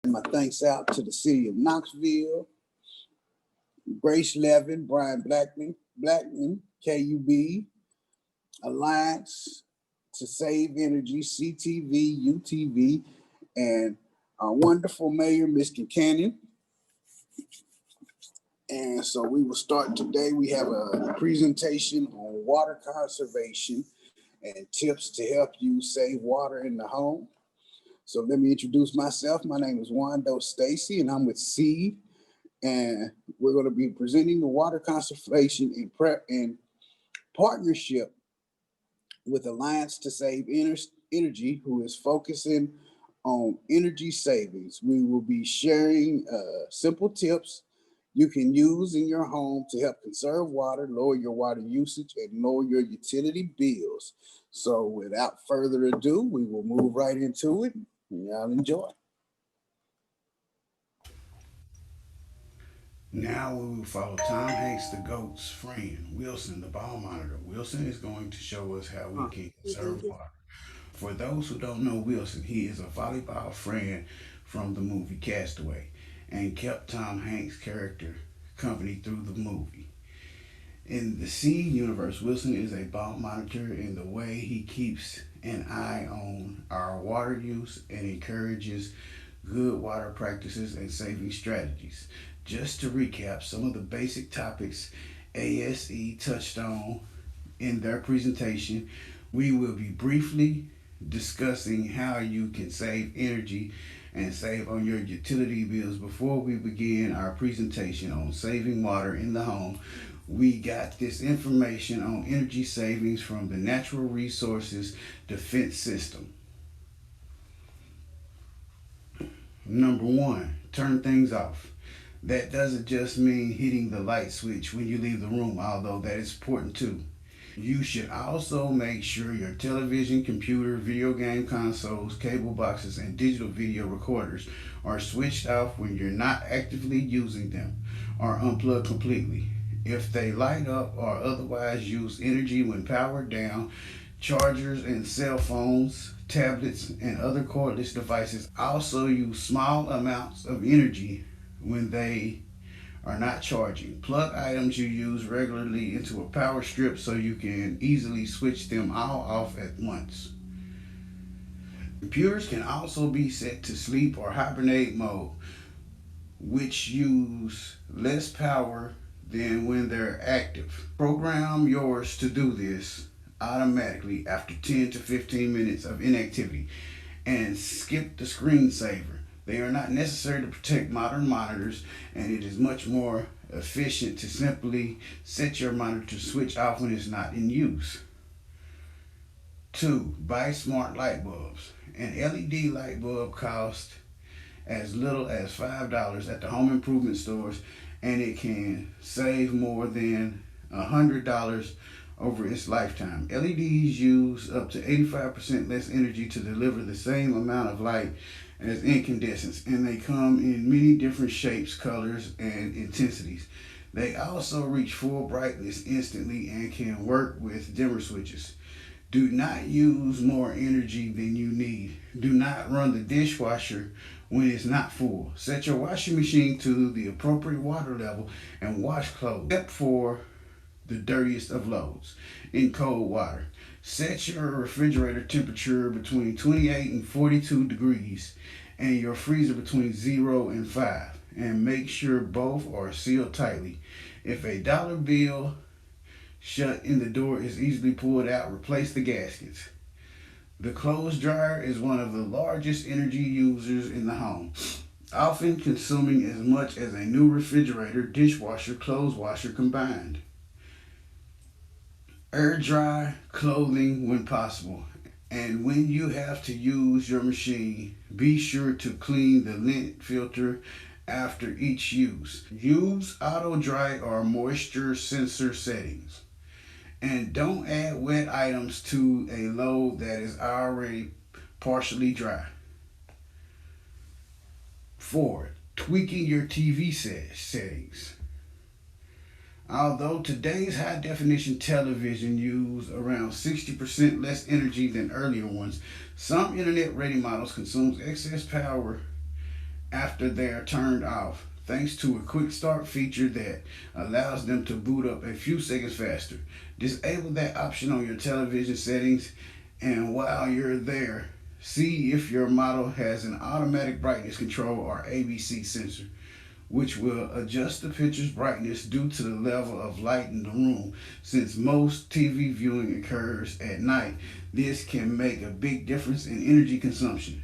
My thanks out to the city of Knoxville, Grace Levin, Brian Blackman, KUB, Alliance to Save Energy, CTV, UTV, and our wonderful mayor, Ms. Kincannon. And so we will start today. We have a presentation on water conservation and tips to help you save water in the home. So let me introduce myself. My name is Wando Stacy, and I'm with SEEED. And we're going to be presenting the water conservation in partnership with Alliance to Save Energy, who is focusing on energy savings. We will be sharing simple tips you can use in your home to help conserve water, lower your water usage, and lower your utility bills. So without further ado, we will move right into it. Y'all enjoy. Now we will follow Tom Hanks, the GOAT's friend, Wilson, the ball monitor. Wilson is going to show us how we can conserve water. For those who don't know Wilson, he is a volleyball friend from the movie Castaway and kept Tom Hanks' character company through the movie. In the SEEED universe, Wilson is a ball monitor in the way he keeps an eye on our water use and encourages good water practices and saving strategies. Just to recap some of the basic topics ASE touched on in their presentation, we will be briefly discussing how you can save energy and save on your utility bills. Before we begin our presentation on saving water in the home, we got this information on energy savings from the Natural Resources Defense System. Number one, turn things off. That doesn't just mean hitting the light switch when you leave the room, although that is important too. You should also make sure your television, computer, video game consoles, cable boxes, and digital video recorders are switched off when you're not actively using them or unplugged completely. If they light up or otherwise use energy when powered down, chargers and cell phones, tablets, and other cordless devices also use small amounts of energy when they are not charging. Plug items you use regularly into a power strip so you can easily switch them all off at once. Computers can also be set to sleep or hibernate mode, which use less power than when they're active. Program yours to do this automatically after 10 to 15 minutes of inactivity and skip the screensaver. They are not necessary to protect modern monitors, and it is much more efficient to simply set your monitor to switch off when it's not in use. 2. Buy smart light bulbs. An LED light bulb costs as little as $5 at the home improvement stores, and it can save more than $100 over its lifetime. LEDs use up to 85% less energy to deliver the same amount of light as incandescents, and they come in many different shapes, colors, and intensities. They also reach full brightness instantly and can work with dimmer switches. Do not use more energy than you need. Do not run the dishwasher when it's not full. Set your washing machine to the appropriate water level and wash clothes, except for the dirtiest of loads, in cold water. Set your refrigerator temperature between 28 and 42 degrees and your freezer between 0 and 5, and make sure both are sealed tightly. If a dollar bill shut in the door is easily pulled out, replace the gaskets. The clothes dryer is one of the largest energy users in the home, often consuming as much as a new refrigerator, dishwasher, clothes washer combined. Air dry clothing when possible, and when you have to use your machine, be sure to clean the lint filter after each use. Use auto dry or moisture sensor settings, and don't add wet items to a load that is already partially dry. 4. Tweaking your TV settings. Although today's high definition television use around 60% less energy than earlier ones, some internet ready models consume excess power after they are turned off, thanks to a quick start feature that allows them to boot up a few seconds faster. Disable that option on your television settings, and while you're there, see if your model has an automatic brightness control or ABC sensor, which will adjust the picture's brightness due to the level of light in the room. Since most TV viewing occurs at night, this can make a big difference in energy consumption.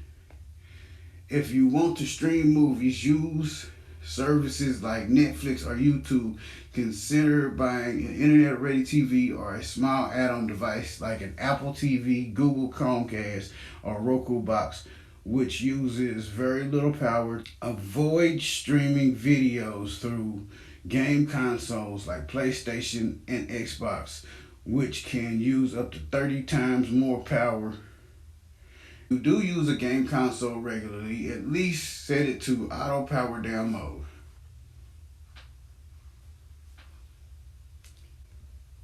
If you want to stream movies, use services like Netflix or YouTube. Consider buying an internet-ready TV or a small add-on device like an Apple TV, Google Chromecast, or Roku box, which uses very little power. Avoid streaming videos through game consoles like PlayStation and Xbox, which can use up to 30 times more power. If you do use a game console regularly, at least set it to auto power down mode.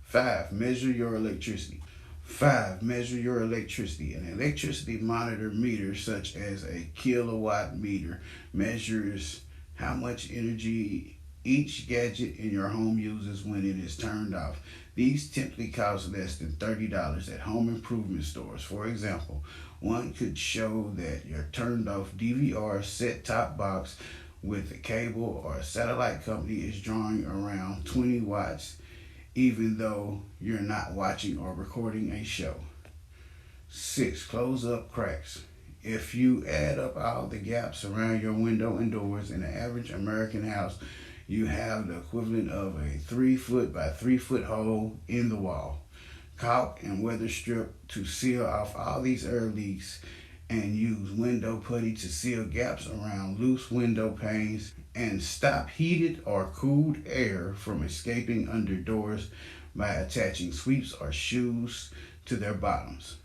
5. Measure your electricity. 5. Measure your electricity. An electricity monitor meter, such as a kilowatt meter, measures how much energy each gadget in your home uses when it is turned off. These typically cost less than $30 at home improvement stores. For example, one could show that your turned off DVR set-top box with a cable or a satellite company is drawing around 20 watts, even though you're not watching or recording a show. 6. Close up cracks. If you add up all the gaps around your window and doors in an average American house, you have the equivalent of a 3-foot by 3-foot hole in the wall. Caulk and weather strip to seal off all these air leaks, and use window putty to seal gaps around loose window panes, and stop heated or cooled air from escaping under doors by attaching sweeps or shoes to their bottoms.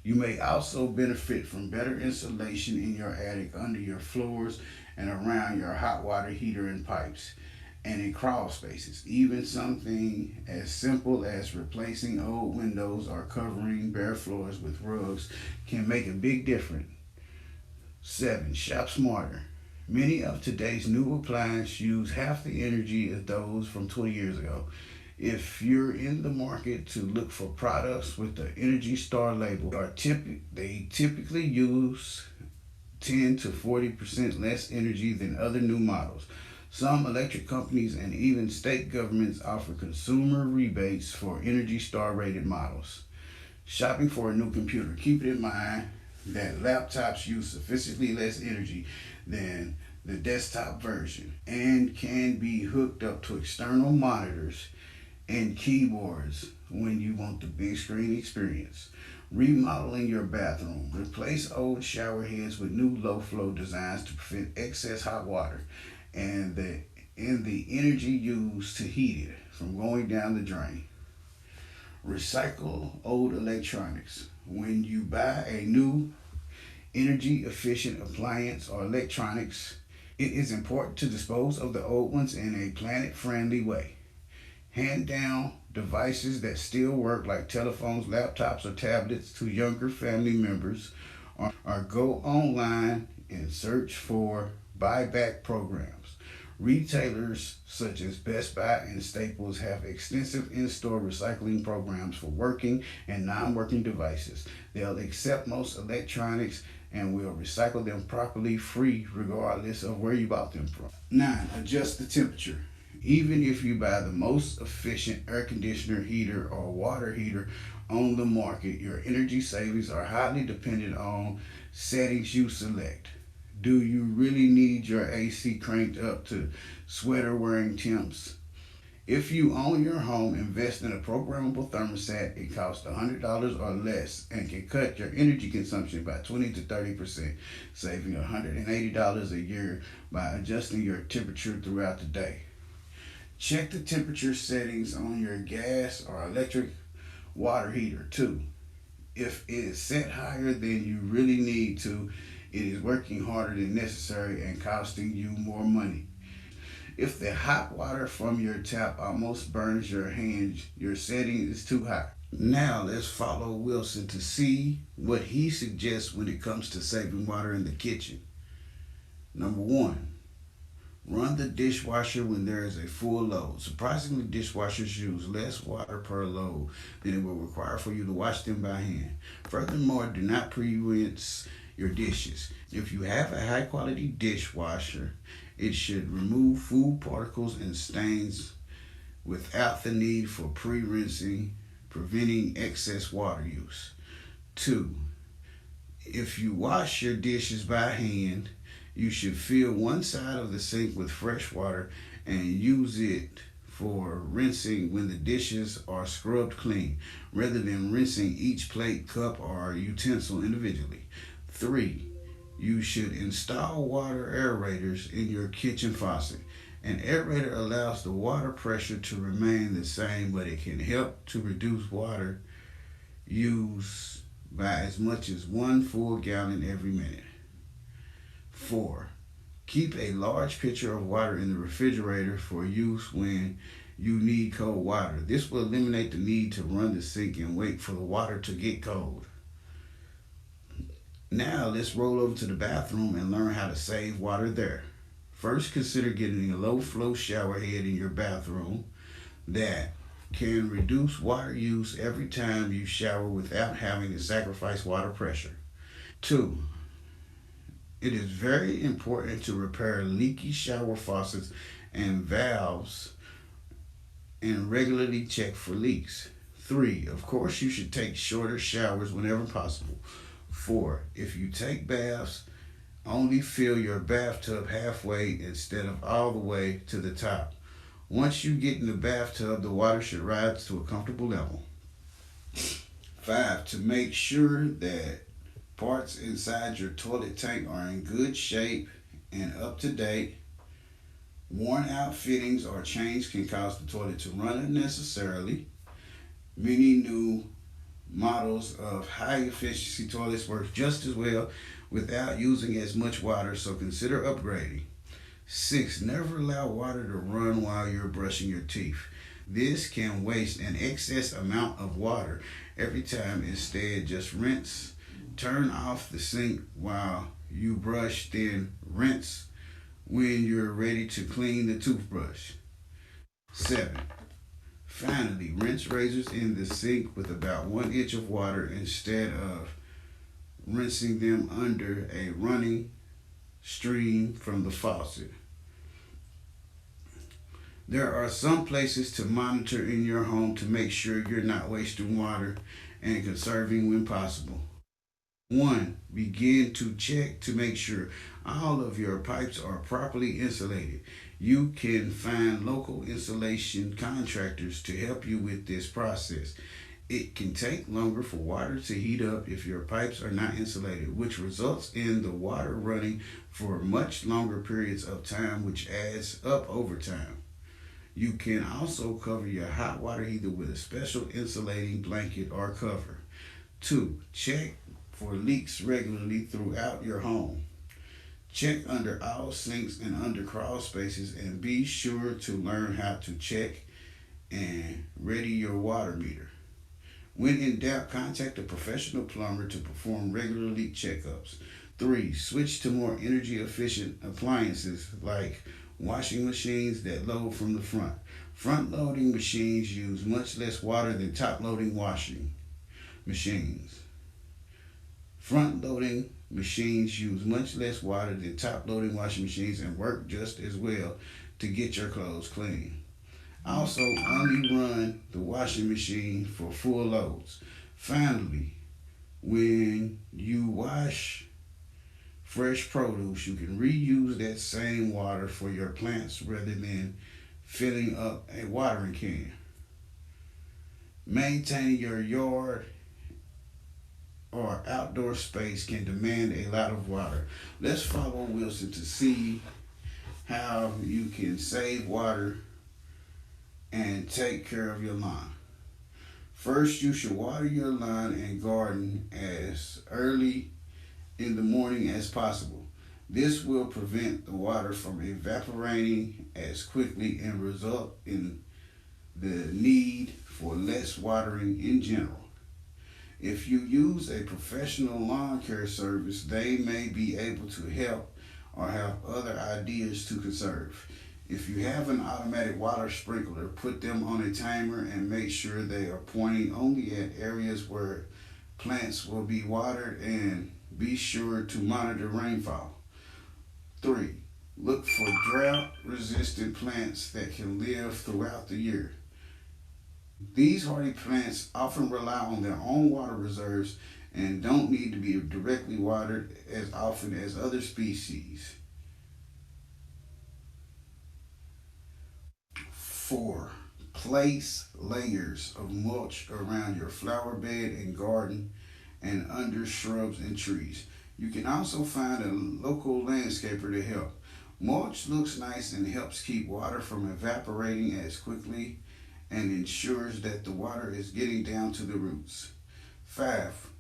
You may also benefit from better insulation in your attic, under your floors, and around your hot water heater and pipes, and in crawl spaces. Even something as simple as replacing old windows or covering bare floors with rugs can make a big difference. 7. Shop smarter. Many of today's new appliances use half the energy as those from 20 years ago. If you're in the market to look for products with the Energy Star label, they typically use 10 to 40% less energy than other new models. Some electric companies and even state governments offer consumer rebates for Energy Star rated models. Shopping for a new computer. Keep it in mind that laptops use sufficiently less energy than the desktop version and can be hooked up to external monitors and keyboards when you want the big screen experience. Remodeling your bathroom. Replace old shower heads with new low flow designs to prevent excess hot water and the energy used to heat it from going down the drain. Recycle old electronics. When you buy a new energy efficient appliance or electronics, it is important to dispose of the old ones in a planet friendly way. Hand down devices that still work, like telephones, laptops, or tablets, to younger family members, or go online and search for buyback programs. Retailers such as Best Buy and Staples have extensive in-store recycling programs for working and non-working devices. They'll accept most electronics and will recycle them properly, free, regardless of where you bought them from. 9. Adjust the temperature. Even if you buy the most efficient air conditioner, heater, or water heater on the market, your energy savings are highly dependent on settings you select. Do you really need your AC cranked up to sweater-wearing temps? If you own your home, invest in a programmable thermostat. It costs $100 or less and can cut your energy consumption by 20 to 30%, saving $180 a year by adjusting your temperature throughout the day. Check the temperature settings on your gas or electric water heater too. If it is set higher than you really need to, it is working harder than necessary and costing you more money. If the hot water from your tap almost burns your hands, your setting is too high. Now let's follow Wilson to see what he suggests when it comes to saving water in the kitchen. Number one, run the dishwasher when there is a full load. Surprisingly, dishwashers use less water per load than it will require for you to wash them by hand. Furthermore, do not pre-rinse your dishes. If you have a high quality dishwasher, it should remove food particles and stains without the need for pre-rinsing, preventing excess water use. 2. If you wash your dishes by hand, you should fill one side of the sink with fresh water and use it for rinsing when the dishes are scrubbed clean, rather than rinsing each plate, cup, or utensil individually. 3. You should install water aerators in your kitchen faucet. An aerator allows the water pressure to remain the same, but it can help to reduce water use by as much as 1 full gallon every minute. 4. Keep a large pitcher of water in the refrigerator for use when you need cold water. This will eliminate the need to run the sink and wait for the water to get cold. Now let's roll over to the bathroom and learn how to save water there. First, consider getting a low flow shower head in your bathroom that can reduce water use every time you shower without having to sacrifice water pressure. 2. It is very important to repair leaky shower faucets and valves and regularly check for leaks. 3. Of course, you should take shorter showers whenever possible. 4. If you take baths, only fill your bathtub halfway instead of all the way to the top. Once you get in the bathtub, the water should rise to a comfortable level. 5. To make sure that parts inside your toilet tank are in good shape and up to date. Worn out fittings or chains can cause the toilet to run unnecessarily. Many new models of high efficiency toilets work just as well without using as much water, so consider upgrading. 6. Never allow water to run while you're brushing your teeth. This can waste an excess amount of water every time. Instead, just rinse. Turn off the sink while you brush, then rinse when you're ready to clean the toothbrush. 7. Finally, rinse razors in the sink with about 1 inch of water instead of rinsing them under a running stream from the faucet. There are some places to monitor in your home to make sure you're not wasting water and conserving when possible. 1. Begin to check to make sure all of your pipes are properly insulated. You can find local insulation contractors to help you with this process. It can take longer for water to heat up if your pipes are not insulated, which results in the water running for much longer periods of time, which adds up over time. You can also cover your hot water heater with a special insulating blanket or cover. 2. Check for leaks regularly throughout your home. Check under all sinks and under crawl spaces, and be sure to learn how to check and ready your water meter. When in doubt, contact a professional plumber to perform regular leak checkups. 3. Switch to more energy efficient appliances like washing machines that load from the front. Front loading machines use much less water than top loading washing machines. Front loading machines use much less water than top loading washing machines and work just as well to get your clothes clean. Also, only run the washing machine for full loads. Finally, when you wash fresh produce, you can reuse that same water for your plants rather than filling up a watering can. Maintaining your yard or outdoor space can demand a lot of water. Let's follow Wilson to see how you can save water and take care of your lawn. First, you should water your lawn and garden as early in the morning as possible. This will prevent the water from evaporating as quickly and result in the need for less watering in general. If you use a professional lawn care service, they may be able to help or have other ideas to conserve. If you have an automatic water sprinkler, put them on a timer and make sure they are pointing only at areas where plants will be watered, and be sure to monitor rainfall. 3. Look for drought resistant plants that can live throughout the year. These hardy plants often rely on their own water reserves and don't need to be directly watered as often as other species. 4. Place layers of mulch around your flower bed and garden and under shrubs and trees. You can also find a local landscaper to help. Mulch looks nice and helps keep water from evaporating as quickly and ensures that the water is getting down to the roots. 5.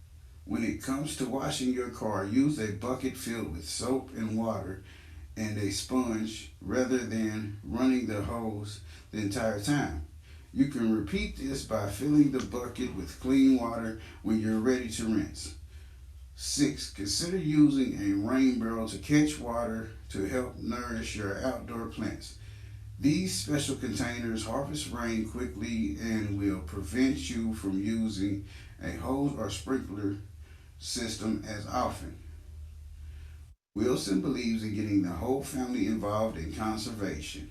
When it comes to washing your car, use a bucket filled with soap and water and a sponge rather than running the hose the entire time. You can repeat this by filling the bucket with clean water when you're ready to rinse. 6. Consider using a rain barrel to catch water to help nourish your outdoor plants. These special containers harvest rain quickly and will prevent you from using a hose or sprinkler system as often. Wilson believes in getting the whole family involved in conservation.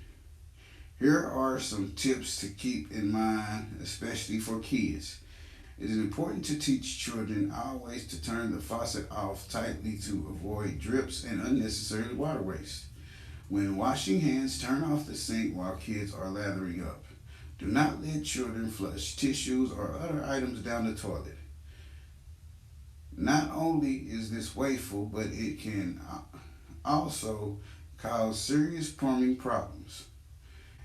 Here are some tips to keep in mind, especially for kids. It is important to teach children always to turn the faucet off tightly to avoid drips and unnecessary water waste. When washing hands, turn off the sink while kids are lathering up. Do not let children flush tissues or other items down the toilet. Not only is this wasteful, but it can also cause serious plumbing problems.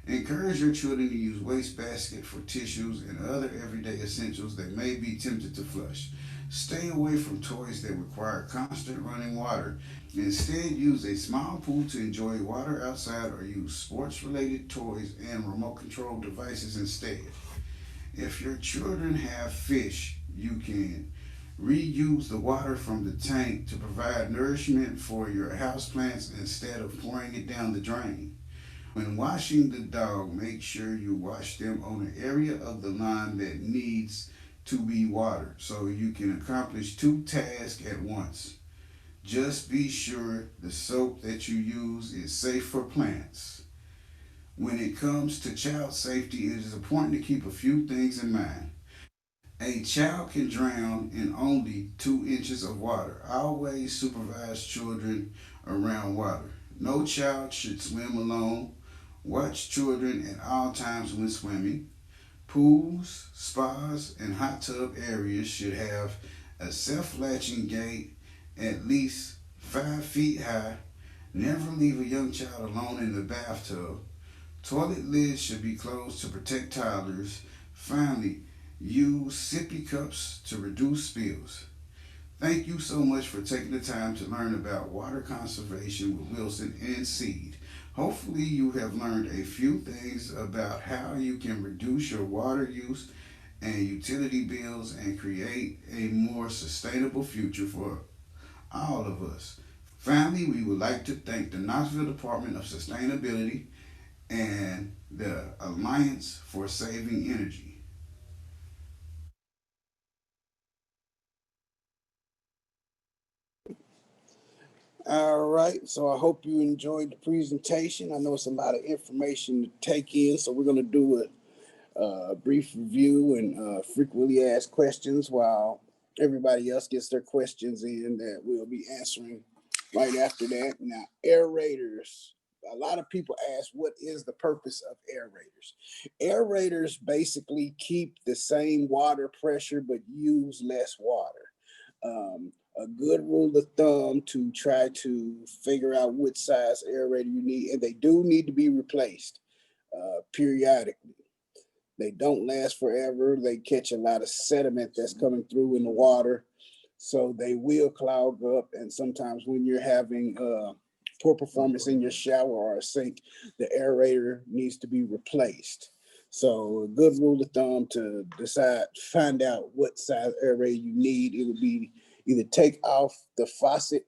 Encourage your children to use wastebasket for tissues and other everyday essentials they may be tempted to flush. Stay away from toys that require constant running water. Instead, use a small pool to enjoy water outside or use sports-related toys and remote-controlled devices instead. If your children have fish, you can reuse the water from the tank to provide nourishment for your houseplants instead of pouring it down the drain. When washing the dog, make sure you wash them on an area of the lawn that needs to be watered so you can accomplish two tasks at once. Just be sure the soap that you use is safe for plants. When it comes to child safety, it is important to keep a few things in mind. A child can drown in only 2 inches of water. Always supervise children around water. No child should swim alone. Watch children at all times when swimming. Pools, spas, and hot tub areas should have a self-latching gate at least 5 feet high. Never leave a young child alone in the bathtub. Toilet lids should be closed to protect toddlers. Finally, use sippy cups to reduce spills. Thank you so much for taking the time to learn about water conservation with Wilson and SEED. Hopefully you have learned a few things about how you can reduce your water use and utility bills and create a more sustainable future for all of us. Finally, we would like to thank the Knoxville Department of Sustainability and the Alliance for Saving Energy. All right, so I hope you enjoyed the presentation. I know it's a lot of information to take in, so we're going to do a brief review and frequently asked questions while everybody else gets their questions in that we'll be answering right after that. Now, aerators. A lot of people ask, what is the purpose of aerators? Aerators basically keep the same water pressure but use less water. A good rule of thumb to try to figure out which size aerator you need, and they do need to be replaced periodically. They don't last forever. They catch a lot of sediment that's coming through in the water, so they will clog up. And sometimes when you're having poor performance in your shower or a sink, the aerator needs to be replaced. So a good rule of thumb to decide, find out what size aerator you need. It would be either take off the faucet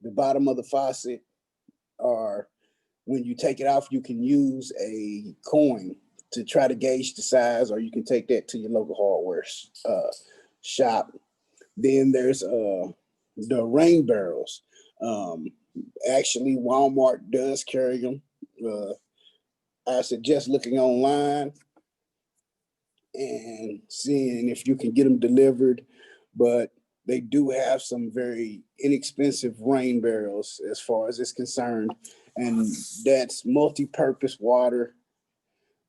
the bottom of the faucet, or when you take it off, you can use a coin to try to gauge the size, or you can take that to your local hardware shop. Then there's the rain barrels. Um, Actually, Walmart does carry them. I suggest looking online and seeing if you can get them delivered, but they do have some very inexpensive rain barrels as far as it's concerned, and that's multi-purpose water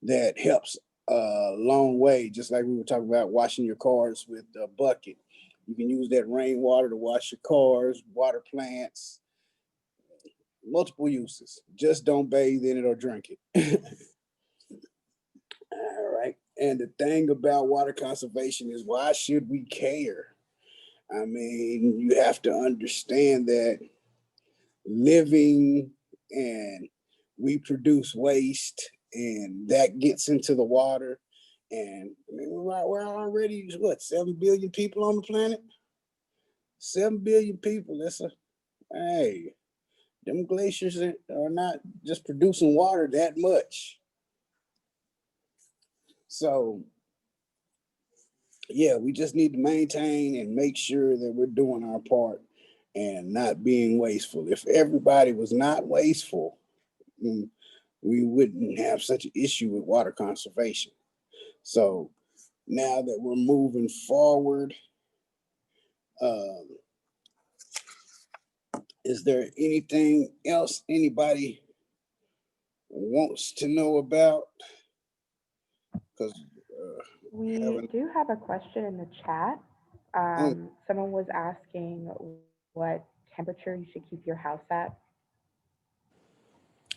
that helps a long way. Just like we were talking about washing your cars with a bucket, you can use that rainwater to wash your cars, water plants, multiple uses. Just don't bathe in it or drink it. All right. And the thing about water conservation is, why should we care? I mean, you have to understand that living and we produce waste, and that gets into the water. And I mean, we're already, what, 7 billion people on the planet? 7 billion people. That's a, hey, them glaciers are not just producing water that much. So yeah, we just need to maintain and make sure that we're doing our part and not being wasteful. If everybody was not wasteful, we wouldn't have such an issue with water conservation. So now that we're moving forward, um, is there anything else anybody wants to know about? Because We do have a question in the chat. Someone was asking what temperature you should keep your house at.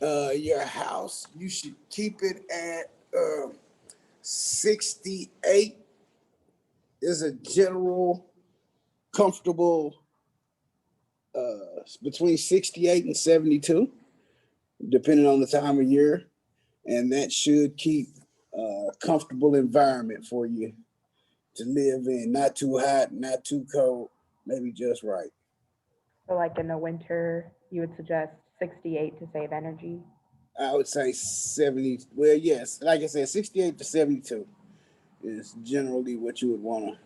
your house, you should keep it at 68 is a general comfortable, between 68 and 72, depending on the time of year. And that should keep a comfortable environment for you to live in. Not too hot, not too cold, maybe just right. So like in the winter, you would suggest 68 to save energy. I would say 70. Well, yes, like I said, 68 to 72 is generally what you would want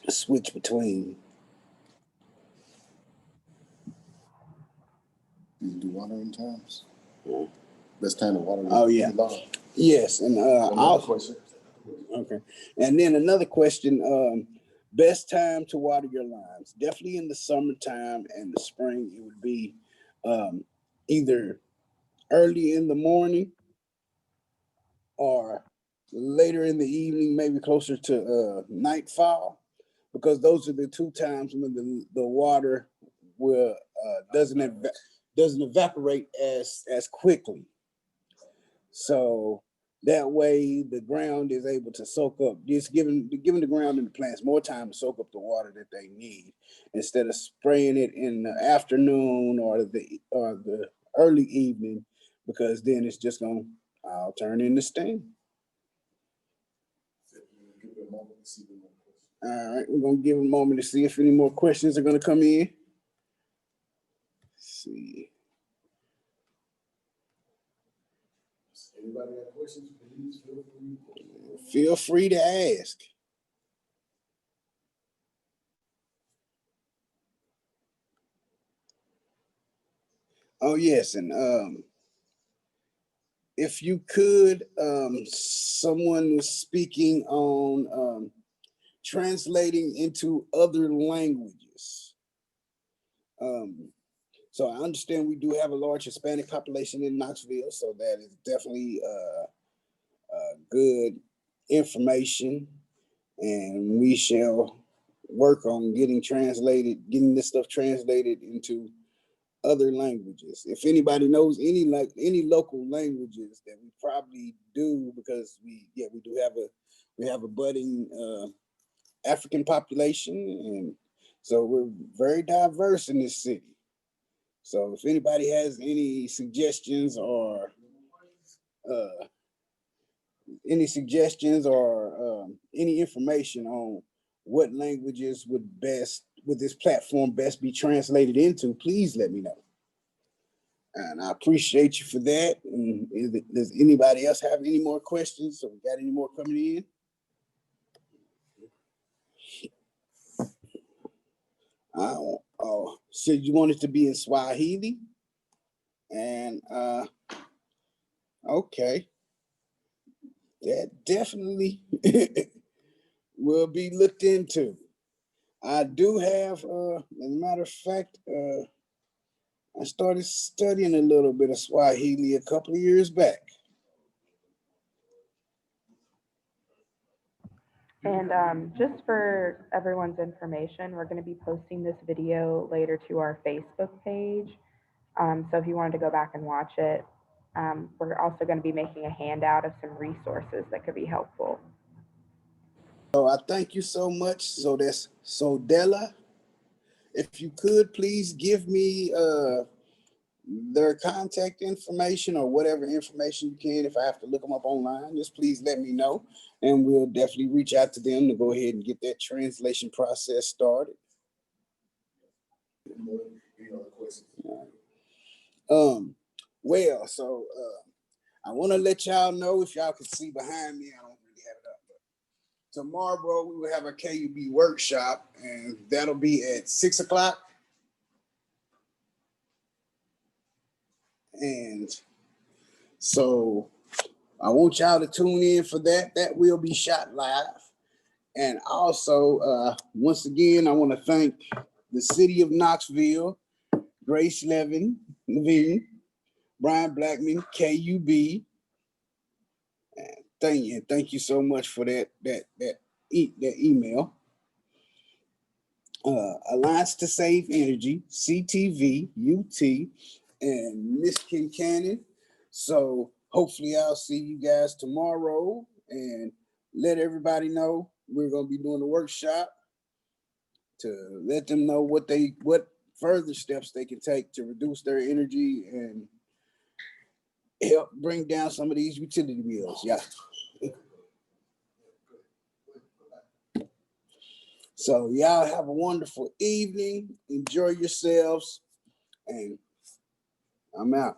to switch between. You do watering times. Yeah. Best time to water. Oh yeah. Yes, and question. okay. And then another question, best time to water your limes. Definitely in the summertime and the spring, it would be either early in the morning or later in the evening, maybe closer to nightfall, because those are the two times when the water will doesn't evaporate as quickly. So that way the ground is able to soak up, just giving the ground and the plants more time to soak up the water that they need, instead of spraying it in the afternoon or the early evening, because then it's just gonna I'll turn into steam. All right, we're gonna give a moment to see if any more questions are gonna come in. Let's see. Anybody got questions, please feel free. Feel free to ask. Oh yes, and if you could, someone was speaking on translating into other languages. So I understand we do have a large Hispanic population in Knoxville, so that is definitely good information, and we shall work on getting this stuff translated into other languages. If anybody knows any local languages, that we probably do, because we do have a budding African population, and so we're very diverse in this city. So if anybody has any suggestions or uh, any information on what languages would best would this platform best be translated into, please let me know. And I appreciate you for that. And does anybody else have any more questions? So we got any more coming in? So you want it to be in Swahili? And okay, that definitely will be looked into. I do have, as a matter of fact, I started studying a little bit of Swahili a couple of years back. And just for everyone's information, we're going to be posting this video later to our Facebook page. So if you wanted to go back and watch it, we're also going to be making a handout of some resources that could be helpful. So I thank you so much. So that's Sodella. If you could please give me their contact information or whatever information you can. If I have to look them up online, just please let me know. And we'll definitely reach out to them to go ahead and get that translation process started. Any other questions? Well, so I want to let y'all know, if y'all can see behind me, I don't really have it up, but tomorrow we will have a KUB workshop, and that'll be at 6 o'clock. And so I want y'all to tune in for that. That will be shot live. And also, once again, I want to thank the city of Knoxville, Grace Levin, Brian Blackman, KUB. And thank you so much for that email. Alliance to Save Energy, CTV, UT, and Miss Kincannon. So hopefully I'll see you guys tomorrow, and let everybody know we're going to be doing a workshop to let them know what further steps they can take to reduce their energy and help bring down some of these utility bills. Yeah. So y'all have a wonderful evening. Enjoy yourselves. And I'm out.